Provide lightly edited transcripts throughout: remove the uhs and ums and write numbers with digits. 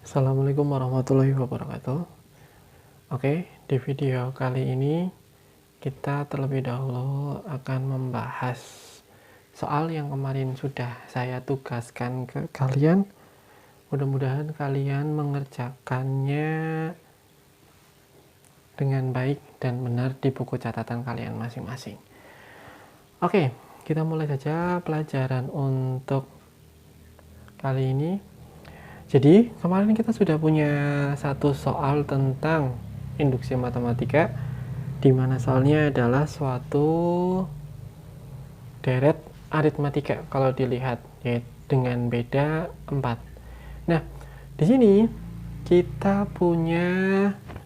Assalamualaikum warahmatullahi wabarakatuh. Oke, di video kali ini kita terlebih dahulu akan membahas soal yang kemarin sudah saya tugaskan ke kalian. Mudah-mudahan kalian mengerjakannya dengan baik dan benar di buku catatan kalian masing-masing. Oke, kita mulai saja pelajaran untuk kali ini. Jadi kemarin kita sudah punya satu soal tentang induksi matematika, di mana soalnya adalah suatu deret aritmatika kalau dilihat, yaitu dengan beda 4. Nah, di sini kita punya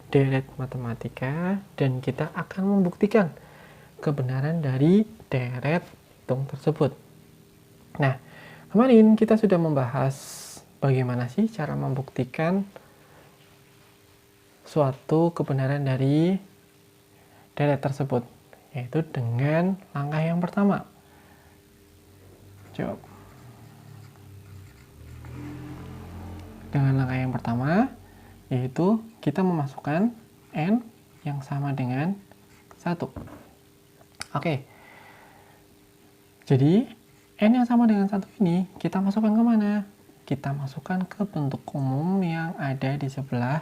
deret matematika dan kita akan membuktikan kebenaran dari deret hitung tersebut. Nah, kemarin kita sudah membahas bagaimana sih cara membuktikan suatu kebenaran dari deret tersebut, yaitu dengan langkah yang pertama. Coba. Dengan langkah yang pertama, yaitu kita memasukkan n yang sama dengan 1. Oke. Jadi, n yang sama dengan 1 ini kita masukkan kemana? Kita masukkan ke bentuk umum yang ada di sebelah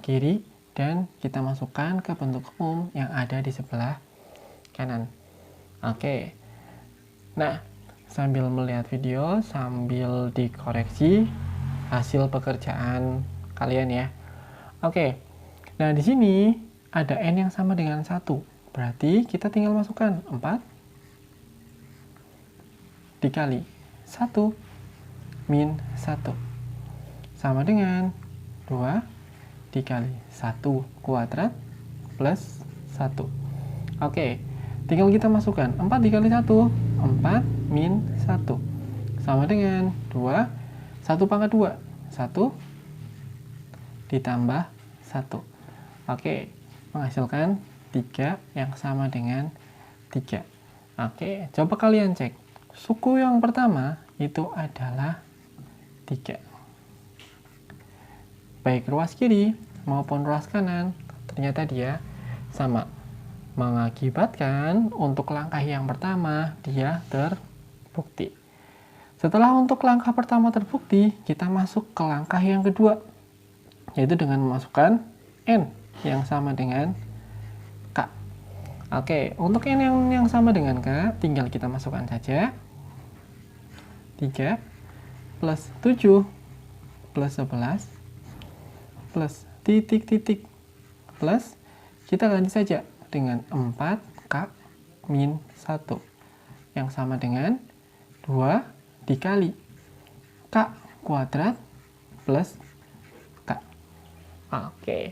kiri dan kita masukkan ke bentuk umum yang ada di sebelah kanan. Oke. Nah, sambil melihat video, sambil dikoreksi hasil pekerjaan kalian ya. Oke. Nah, di sini ada n yang sama dengan 1. Berarti kita tinggal masukkan 4 dikali 1 min 1 sama dengan 2 dikali 1 kuadrat plus 1. Oke, tinggal kita masukkan 4 dikali 1, 4 min 1 sama dengan 2, 1 pangkat 2, 1 ditambah 1. Oke, menghasilkan 3 yang sama dengan 3. Oke, coba kalian cek. Suku yang pertama itu adalah 3. Baik ruas kiri maupun ruas kanan ternyata dia sama, mengakibatkan untuk langkah yang pertama dia terbukti. Setelah untuk langkah pertama terbukti, kita masuk ke langkah yang kedua, yaitu dengan memasukkan n yang sama dengan k. Oke, untuk n yang sama dengan k tinggal kita masukkan saja 3 plus 7 plus 11 plus titik-titik plus kita ganti saja dengan 4k min 1 yang sama dengan 2 dikali k kuadrat plus k. Oke.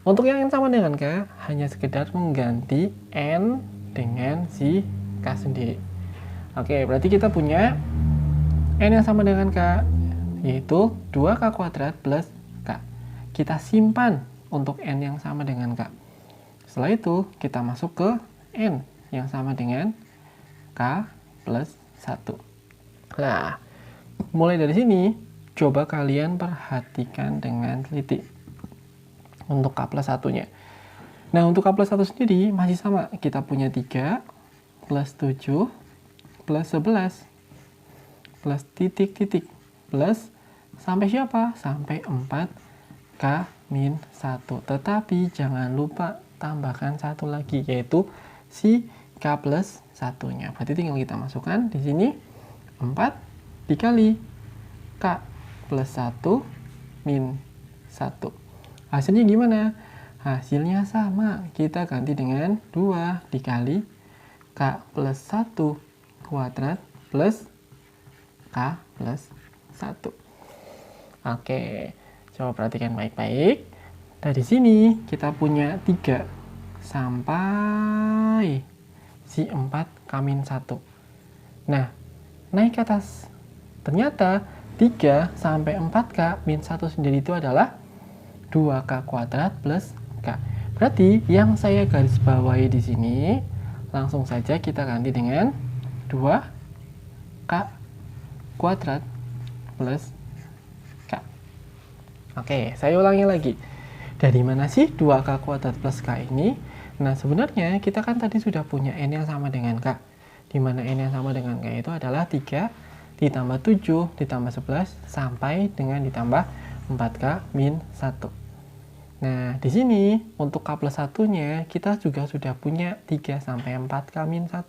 Untuk yang sama dengan k hanya sekedar mengganti n dengan si k sendiri. Oke, berarti kita punya n yang sama dengan k, yaitu 2k kuadrat plus k. Kita simpan untuk n yang sama dengan k. Setelah itu, kita masuk ke n yang sama dengan k plus 1. Nah, mulai dari sini, coba kalian perhatikan dengan teliti untuk k plus 1-nya. Nah, untuk k plus 1 sendiri masih sama. Kita punya 3 plus 7 plus 11 plus titik-titik plus sampai siapa? Sampai 4k min 1. Tetapi jangan lupa tambahkan satu lagi, yaitu si k plus 1-nya. Berarti tinggal kita masukkan di sini 4 dikali k plus 1 min 1. Hasilnya gimana? Hasilnya sama. Kita ganti dengan 2 dikali k plus 1 kuadrat plus k plus 1. Oke, coba perhatikan baik-baik. Dari sini kita punya 3 sampai si 4k min 1. Nah, naik ke atas. Ternyata 3 sampai 4k min 1 sendiri itu adalah 2k kuadrat plus k. Berarti yang saya garis bawahi di sini langsung saja kita ganti dengan 2k kuadrat plus k. Oke, saya ulangi lagi. Dari mana sih 2K kuadrat plus K ini? Nah, sebenarnya kita kan tadi sudah punya N yang sama dengan K. Di mana N yang sama dengan K itu adalah 3 ditambah 7 ditambah 11 sampai dengan ditambah 4K min 1. Nah, di sini untuk K plus 1-nya kita juga sudah punya 3 sampai 4K min 1.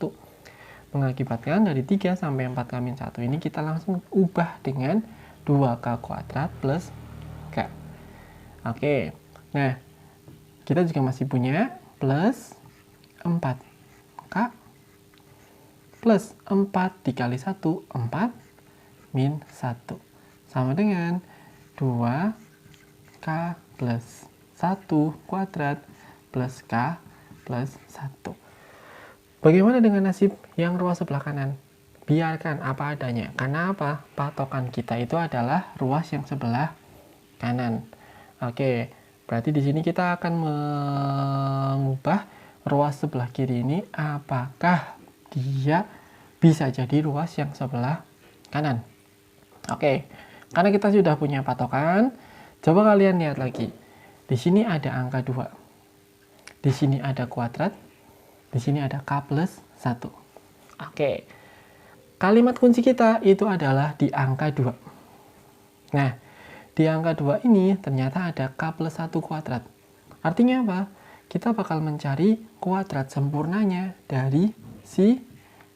Mengakibatkan dari 3 sampai 4K min 1 ini kita langsung ubah dengan 2K kuadrat plus K. Oke, nah kita juga masih punya plus 4K plus 4 dikali 1, 4 min 1. Sama dengan 2K plus 1 kuadrat plus K plus 1. Bagaimana dengan nasib yang ruas sebelah kanan? Biarkan apa adanya. Karena apa? Patokan kita itu adalah ruas yang sebelah kanan. Oke, berarti di sini kita akan mengubah ruas sebelah kiri ini apakah dia bisa jadi ruas yang sebelah kanan. Oke, karena kita sudah punya patokan, coba kalian lihat lagi. Di sini ada angka 2. Di sini ada kuadrat. Di sini ada K plus 1. Oke. Kalimat kunci kita itu adalah di angka 2. Nah, di angka 2 ini ternyata ada K plus 1 kuadrat. Artinya apa? Kita bakal mencari kuadrat sempurnanya dari si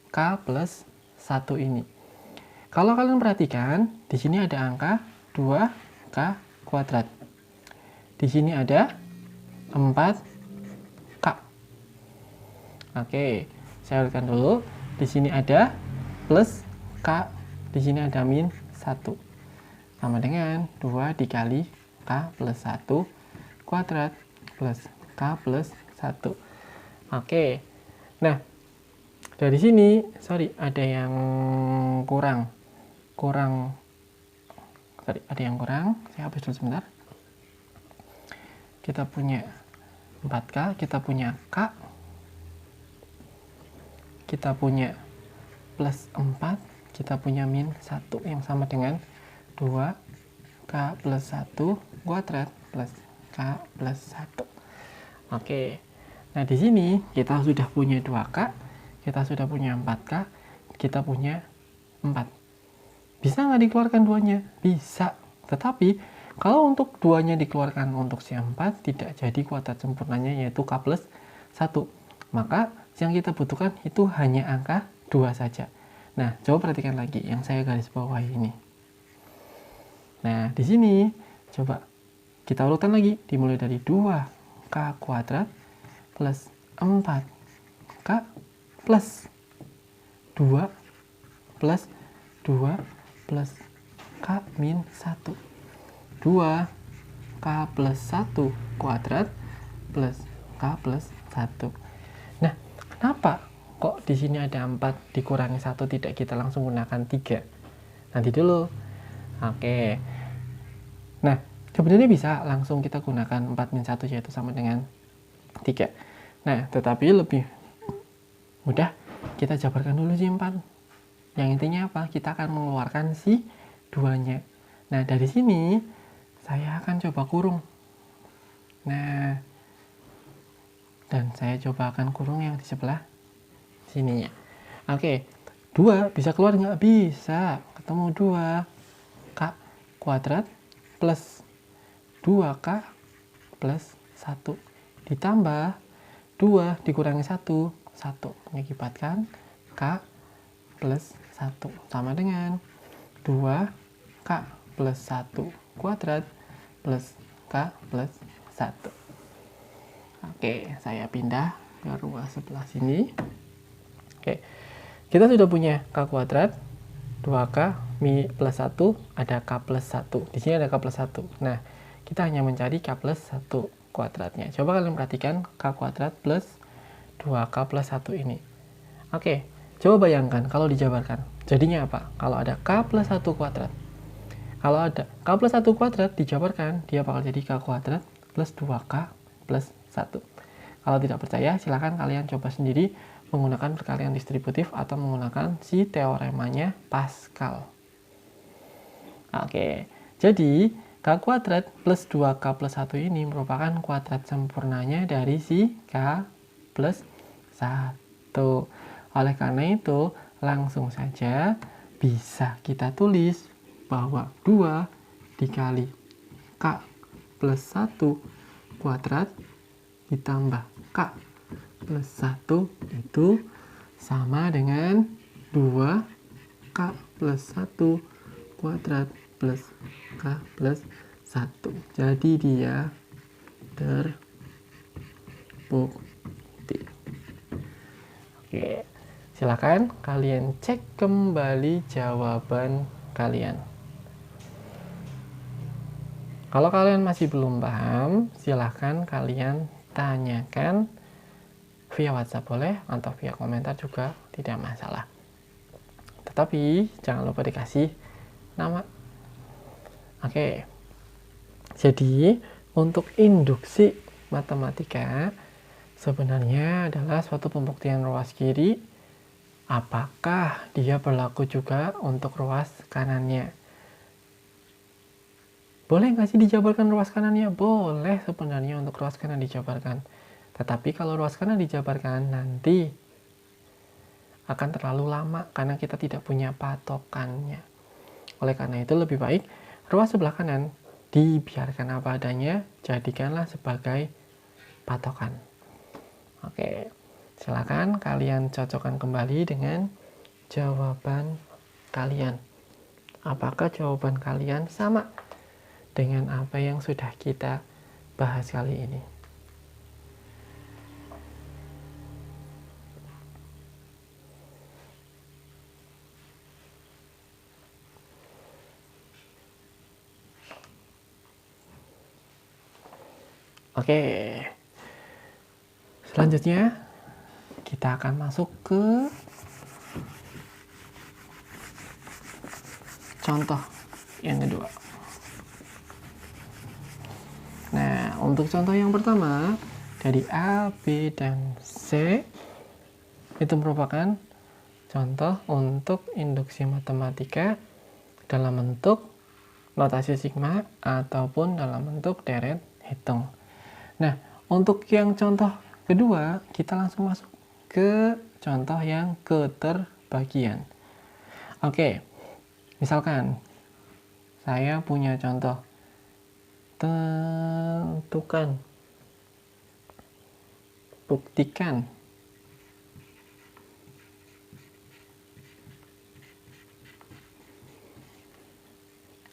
K plus 1 ini. Kalau kalian perhatikan, di sini ada angka 2K kuadrat. Di sini ada 4K. Oke, saya urutkan dulu. Di sini ada plus K, di sini ada min 1. Sama dengan 2 dikali K plus 1 kuadrat plus K plus 1. Oke, nah dari sini, sorry, ada yang kurang. Ada yang kurang, saya hapus dulu sebentar. Kita punya 4K, kita punya K, kita punya plus 4, kita punya min 1 yang sama dengan 2K plus 1 kuadrat plus K plus 1. Oke, nah di sini kita sudah punya 2K, kita sudah punya 4K, kita punya 4. Bisa nggak dikeluarkan duanya? Bisa, tetapi kalau untuk duanya dikeluarkan untuk si 4 tidak jadi kuadrat sempurnanya yaitu K plus 1. Maka yang kita butuhkan itu hanya angka 2 saja. Nah, coba perhatikan lagi yang saya garis bawahi ini. Nah, di sini coba kita urutkan lagi, dimulai dari 2K kuadrat plus 4K plus 2 plus 2 plus K min 1. 2K plus 1 kuadrat plus K plus 1. Nah, kenapa kok di sini ada 4 dikurangi 1 tidak kita langsung gunakan 3? Nanti dulu. Oke. Nah, sebenarnya bisa langsung kita gunakan 4 min 1 yaitu sama dengan 3. Nah, tetapi lebih mudah kita jabarkan dulu si 4. Yang intinya apa? Kita akan mengeluarkan si 2-nya. Nah, dari sini saya akan coba kurung. Nah, dan saya coba akan kurung yang di sebelah sininya. Oke, 2 bisa keluar nggak? Bisa. Ketemu 2K kuadrat plus 2K plus 1 ditambah 2 dikurangi 1 mengakibatkan K plus 1 sama dengan 2K plus 1 kuadrat plus K plus 1. Oke, saya pindah ke ruas sebelah sini. Oke, kita sudah punya K kuadrat, 2K plus 1, ada K plus 1. Di sini ada K plus 1. Nah, kita hanya mencari K plus 1 kuadratnya. Coba kalian perhatikan K kuadrat plus 2K plus 1 ini. Oke, coba bayangkan kalau dijabarkan. Jadinya apa? Kalau ada K plus 1 kuadrat. Kalau ada K plus 1 kuadrat dijabarkan, dia bakal jadi K kuadrat plus 2K plus 1. Kalau tidak percaya, silahkan kalian coba sendiri menggunakan perkalian distributif atau menggunakan si teoremanya Pascal. Oke, jadi K kuadrat plus 2K plus 1 ini merupakan kuadrat sempurnanya dari si K plus 1. Oleh karena itu, langsung saja bisa kita tulis bahwa 2 dikali K plus 1 kuadrat ditambah K plus 1 itu sama dengan 2K plus 1 kuadrat plus K plus 1. Jadi dia terbukti. Oke, silakan kalian cek kembali jawaban kalian. Kalau kalian masih belum paham, silahkan kalian tanyakan via WhatsApp boleh, atau via komentar juga tidak masalah. Tetapi jangan lupa dikasih nama. Oke, jadi untuk induksi matematika sebenarnya adalah suatu pembuktian ruas kiri. Apakah dia berlaku juga untuk ruas kanannya? Boleh nggak sih dijabarkan ruas kanannya? Boleh sebenarnya untuk ruas kanan dijabarkan. Tetapi kalau ruas kanan dijabarkan nanti akan terlalu lama karena kita tidak punya patokannya. Oleh karena itu lebih baik ruas sebelah kanan dibiarkan apa adanya, jadikanlah sebagai patokan. Oke, silakan kalian cocokkan kembali dengan jawaban kalian. Apakah jawaban kalian sama dengan apa yang sudah kita bahas kali ini? Oke, selanjutnya kita akan masuk ke contoh yang kedua. Nah, untuk contoh yang pertama dari A, B, dan C itu merupakan contoh untuk induksi matematika dalam bentuk notasi sigma ataupun dalam bentuk deret hitung. Nah, untuk yang contoh kedua, kita langsung masuk ke contoh yang keterbagian. Oke, misalkan saya punya contoh. Tentukan, buktikan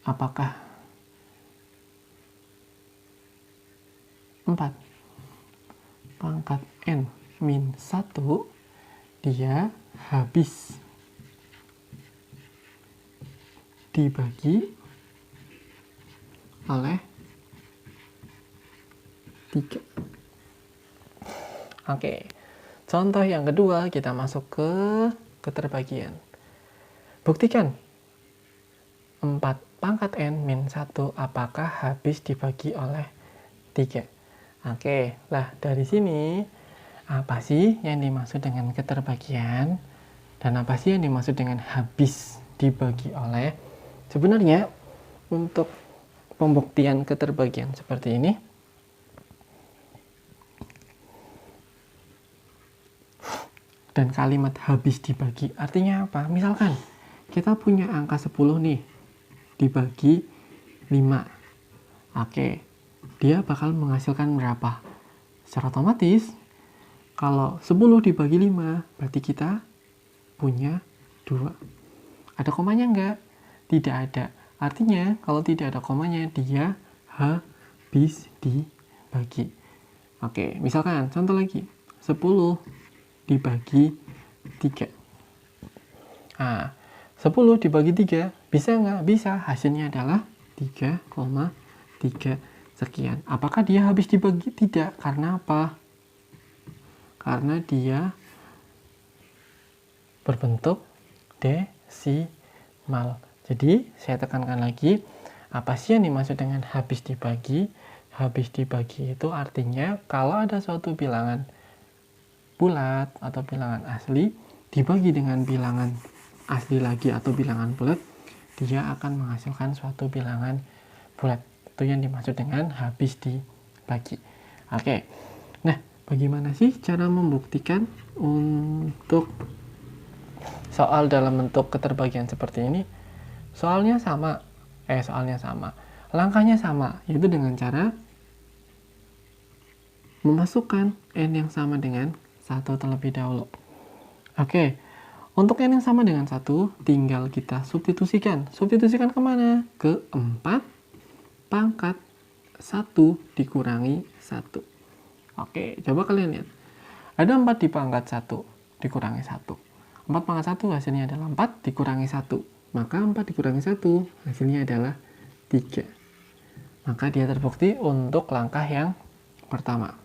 apakah 4 pangkat N min 1 dia habis dibagi oleh 3. Oke, contoh yang kedua kita masuk ke keterbagian. Buktikan 4 pangkat N min 1 apakah habis dibagi oleh 3. Oke, lah dari sini apa sih yang dimaksud dengan keterbagian dan apa sih yang dimaksud dengan habis dibagi oleh? Sebenarnya untuk pembuktian keterbagian seperti ini dan kalimat habis dibagi artinya apa? Misalkan kita punya angka 10 nih dibagi 5. Oke, dia bakal menghasilkan berapa? Secara otomatis, kalau 10 dibagi 5, berarti kita punya 2. Ada komanya enggak? Tidak ada. Artinya, kalau tidak ada komanya, dia habis dibagi. Oke, misalkan, contoh lagi. 10 dibagi 3. Nah, 10 dibagi 3, bisa nggak? Bisa. Hasilnya adalah 3,3 sekian. Apakah dia habis dibagi? Tidak. Karena apa? Karena dia berbentuk desimal. Jadi, saya tekankan lagi, apa sih yang dimaksud dengan habis dibagi? Habis dibagi itu artinya kalau ada suatu bilangan bulat atau bilangan asli dibagi dengan bilangan asli lagi atau bilangan bulat, dia akan menghasilkan suatu bilangan bulat. Itu yang dimaksud dengan habis dibagi. Oke. Nah, bagaimana sih cara membuktikan untuk soal dalam bentuk keterbagian seperti ini? Soalnya sama. Langkahnya sama, yaitu dengan cara memasukkan n yang sama dengan 1 terlebih dahulu. Oke, untuk n yang sama dengan 1, tinggal kita substitusikan. Substitusikan kemana? Ke 4 pangkat 1 dikurangi 1. Oke, coba kalian lihat. Ada 4 dipangkat 1 dikurangi 1. 4 pangkat 1 hasilnya adalah 4 dikurangi 1. Maka 4 dikurangi 1 hasilnya adalah 3. Maka dia terbukti untuk langkah yang pertama.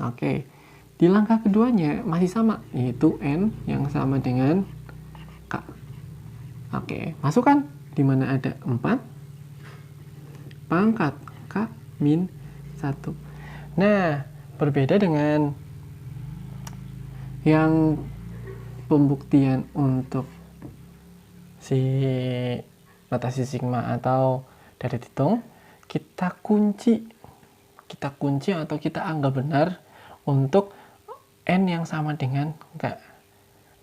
Oke, di langkah keduanya masih sama, yaitu n yang sama dengan k. Oke, masukkan di mana ada 4 pangkat k min 1. Nah, berbeda dengan yang pembuktian untuk si notasi sigma atau dari hitung, kita kunci atau kita anggap benar untuk n yang sama dengan k.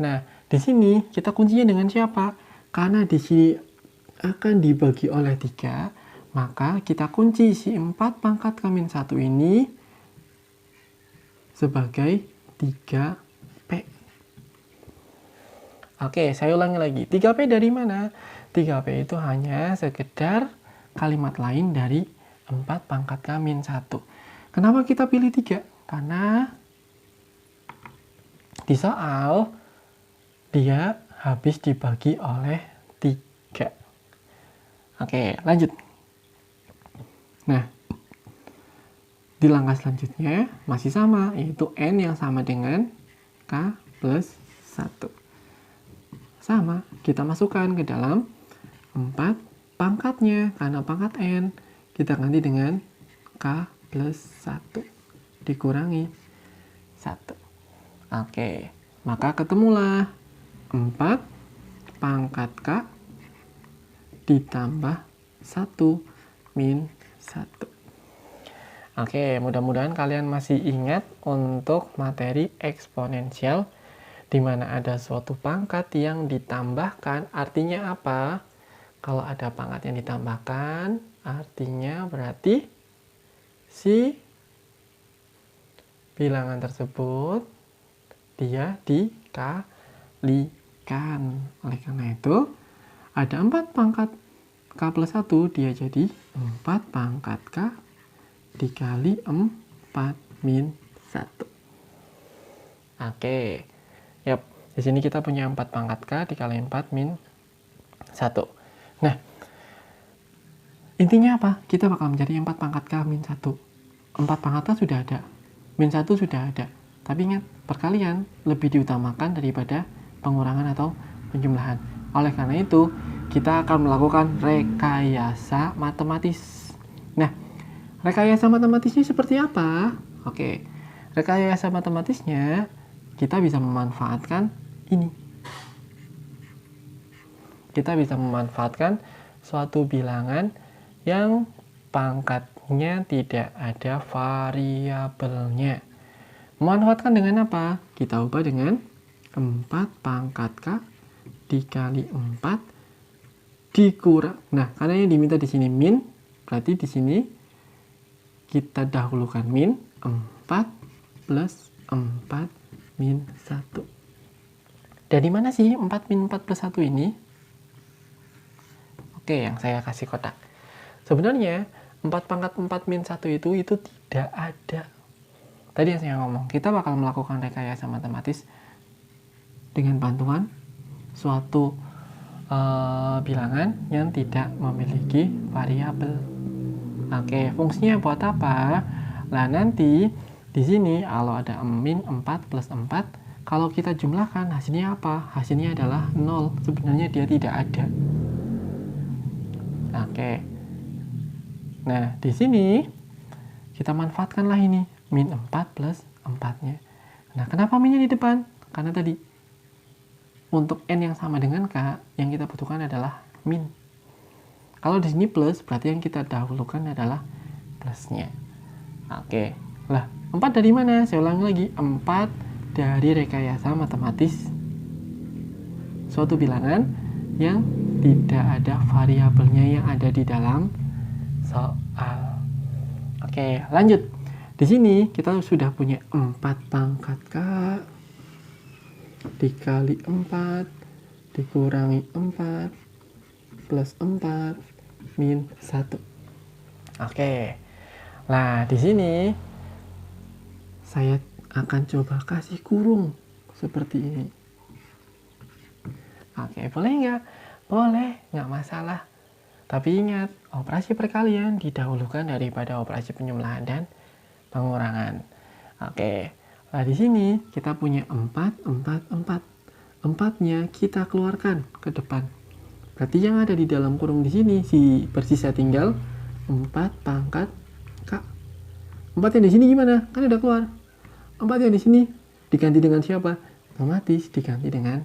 Nah, di sini kita kuncinya dengan siapa? Karena di sini akan dibagi oleh 3, maka kita kunci si 4 pangkat k min 1 ini sebagai 3p. Oke, saya ulangi lagi. 3p dari mana? 3p itu hanya sekedar kalimat lain dari 4 pangkat k min 1. Kenapa kita pilih 3? Karena di soal dia habis dibagi oleh 3. Oke, lanjut. Nah, di langkah selanjutnya masih sama, yaitu n yang sama dengan k plus 1. Sama, kita masukkan ke dalam 4 pangkatnya, karena pangkat n kita ganti dengan k plus 1 dikurangi 1. Oke, maka ketemulah 4 pangkat k ditambah 1 min 1. Oke, mudah-mudahan kalian masih ingat untuk materi eksponensial, di mana ada suatu pangkat yang ditambahkan. Artinya apa? Kalau ada pangkat yang ditambahkan, artinya berarti si bilangan tersebut dia dikalikan. Oleh karena itu, ada 4 pangkat k plus 1, dia jadi 4 pangkat k dikali 4 min 1. Oke. Yap, di sini kita punya 4 pangkat k dikali 4 min 1. Nah, intinya apa? Kita bakal mencari 4 pangkat k min 1. 4 pangkat k sudah ada, min 1 sudah ada. Tapi ingat, perkalian lebih diutamakan daripada pengurangan atau penjumlahan. Oleh karena itu, kita akan melakukan rekayasa matematis. Nah, rekayasa matematisnya seperti apa? Oke, rekayasa matematisnya kita bisa memanfaatkan ini. Kita bisa memanfaatkan suatu bilangan yang pangkatnya tidak ada variabelnya. Memanfaatkan dengan apa? Kita ubah dengan 4 pangkat k dikali 4 dikurang. Nah, karena yang diminta di sini min, berarti di sini kita dahulukan min 4 plus 4 min 1. Dari mana sih 4 min 4 plus 1 ini? Oke, yang saya kasih kotak. Sebenarnya 4 pangkat 4 min 1 itu tidak ada. Tadi yang saya ngomong, kita bakal melakukan rekayasa matematis dengan bantuan suatu bilangan yang tidak memiliki variabel. Oke, fungsinya buat apa? Nah, nanti di sini kalau ada min 4 plus 4, kalau kita jumlahkan hasilnya apa? Hasilnya adalah 0. Sebenarnya dia tidak ada. Oke. Nah, di sini kita manfaatkanlah ini, min 4 plus 4-nya. Nah, kenapa minnya di depan? Karena tadi untuk n yang sama dengan k, yang kita butuhkan adalah min. Kalau di sini plus, berarti yang kita dahulukan adalah plusnya. Oke, lah 4 dari mana? Saya ulangi lagi, 4 dari rekayasa matematis suatu bilangan yang tidak ada variabelnya yang ada di dalam soal. Oke, lanjut. Di sini kita sudah punya 4 pangkat K dikali 4 dikurangi 4 plus 4 min 1. Oke. Nah, di sini saya akan coba kasih kurung seperti ini. Oke, boleh nggak? Boleh, nggak masalah. Tapi ingat, operasi perkalian didahulukan daripada operasi penjumlahan dan pengurangan. Oke, nah di sini kita punya 4, 4, 4. 4-nya kita keluarkan ke depan. Berarti yang ada di dalam kurung di sini bersisa tinggal 4 pangkat K. 4 yang di sini gimana? Kan udah keluar. 4 yang di sini diganti dengan siapa? Otomatis diganti dengan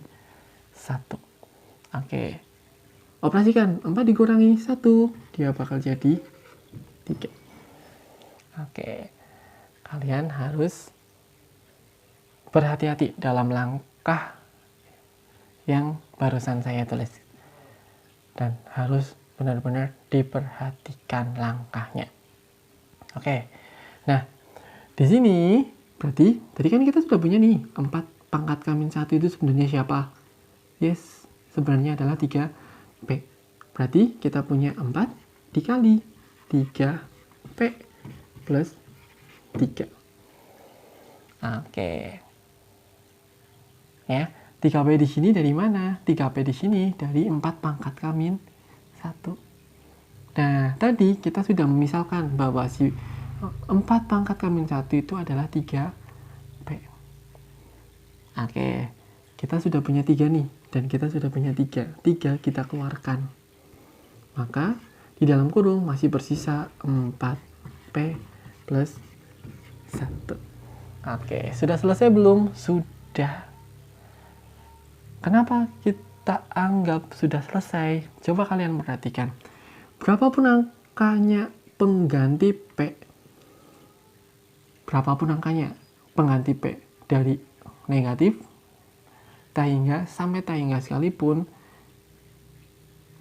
1. Oke. Operasikan 4 dikurangi 1, dia bakal jadi 3. Oke. Kalian harus berhati-hati dalam langkah yang barusan saya tulis. Dan harus benar-benar diperhatikan langkahnya. Oke. Nah, di sini berarti tadi kan kita sudah punya nih 4 pangkat K-1 itu sebenarnya siapa? Yes, sebenarnya adalah 3P. Berarti kita punya 4 dikali 3P plus 3. Oke. Ya, 3P di sini dari mana? 3P di sini dari 4 pangkat K-1. Nah, tadi kita sudah memisalkan bahwa si 4 pangkat K-1 itu adalah 3P. Oke, kita sudah punya 3 nih, dan kita sudah punya 3. 3 kita keluarkan. Maka, di dalam kurung masih bersisa 4P plus 1. Oke, sudah selesai belum? Sudah. Kenapa kita anggap sudah selesai? Coba kalian perhatikan. Berapapun angkanya pengganti P, berapapun angkanya pengganti P dari negatif, tahingga sampai tahingga sekalipun,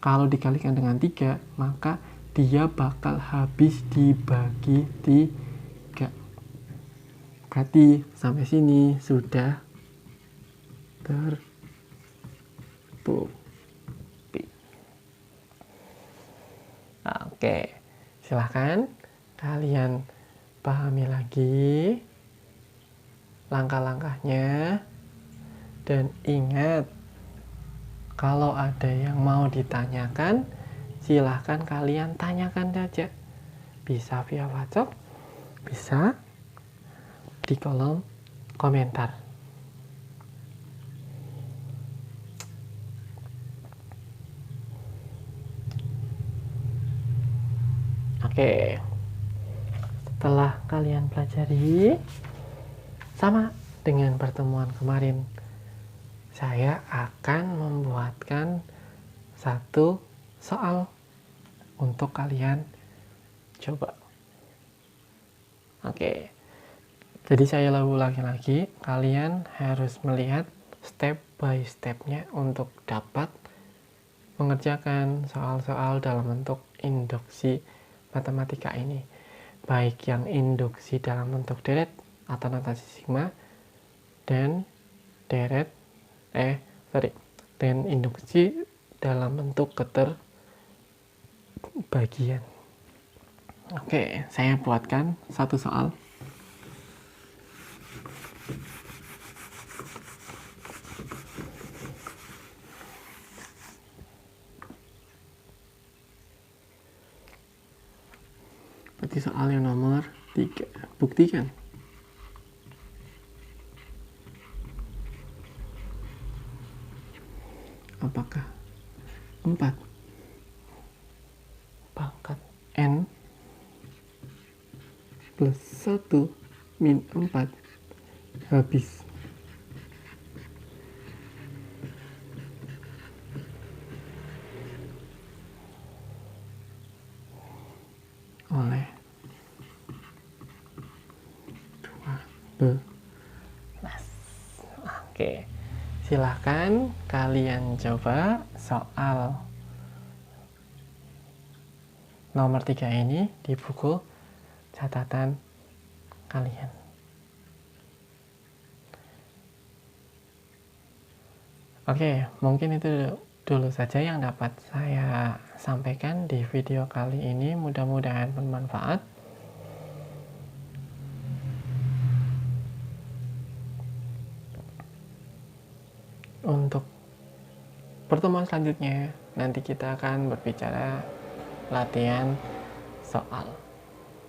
kalau dikalikan dengan 3, maka dia bakal habis dibagi 3. Berarti sampai sini sudah terbukti. Oke, silahkan kalian pahami lagi langkah-langkahnya, dan ingat, kalau ada yang mau ditanyakan, silahkan kalian tanyakan saja. Bisa via WhatsApp, bisa di kolom komentar. Oke, setelah kalian pelajari, sama dengan pertemuan kemarin, saya akan membuatkan satu soal untuk kalian coba. Oke, jadi saya ulangi lagi, kalian harus melihat step by stepnya untuk dapat mengerjakan soal-soal dalam bentuk induksi matematika ini, baik yang induksi dalam bentuk deret atau notasi sigma, dan dan induksi dalam bentuk keterbagian. Oke, saya buatkan satu soal. Berarti soal yang nomor 3. Buktikan. Apakah 4 pangkat N plus 1 min 4 habis? oleh 12. Oke, silahkan kalian coba soal nomor 3 ini di buku catatan kalian. Oke, mungkin itu dulu saja yang dapat saya sampaikan di video kali ini. Mudah-mudahan bermanfaat. Untuk pertemuan selanjutnya, nanti kita akan berbicara latihan soal.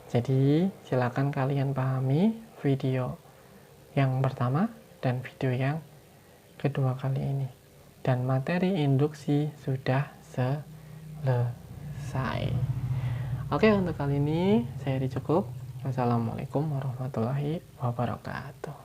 Jadi, silakan kalian pahami video yang pertama dan video yang kedua kali ini. Dan materi induksi sudah selesai. Oke, untuk kali ini saya cukup. Wassalamualaikum warahmatullahi wabarakatuh.